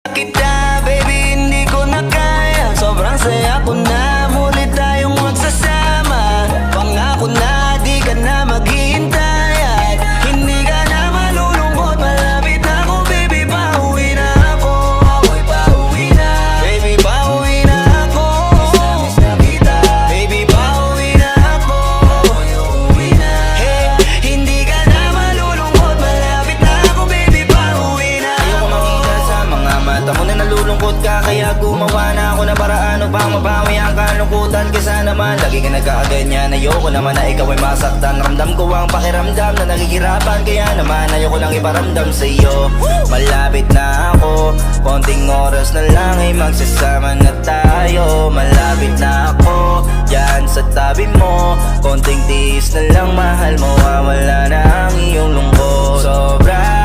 kita, baby, hindi ko na kaya. Sobrang saya ko na, muli tayong magsasama. Pangako na, di ka na maghihintay at hindi ka na malulungkot. Malapit na ako, baby, pauwi na ako. Ako'y pauwi na, baby, pauwi na ako. Miss na kita, baby, pauwi na ako. Ako'y uuwi na, hey, hindi ka na malulungkot. Malapit na ako, baby, pauwi na ako. Ayoko makita sa mga mata mo na nalulungkot ka, kaya gumawa na ako ng paraan upang mabawi ang kalungkutan. Kesa naman lagi ka nagkakaganyan, ayoko naman na ikaw ay masaktan. Ramdam ko ang pakiramdam na naghihirapan, kaya naman ayoko lang iparamdam sa iyo. Malapit na ako, konting oras na lang ay magsasama na tayo. Malapit na ako, dyan sa tabi mo, konting tiis na lang mahal mo, wala na ang iyong lungkot. Sobra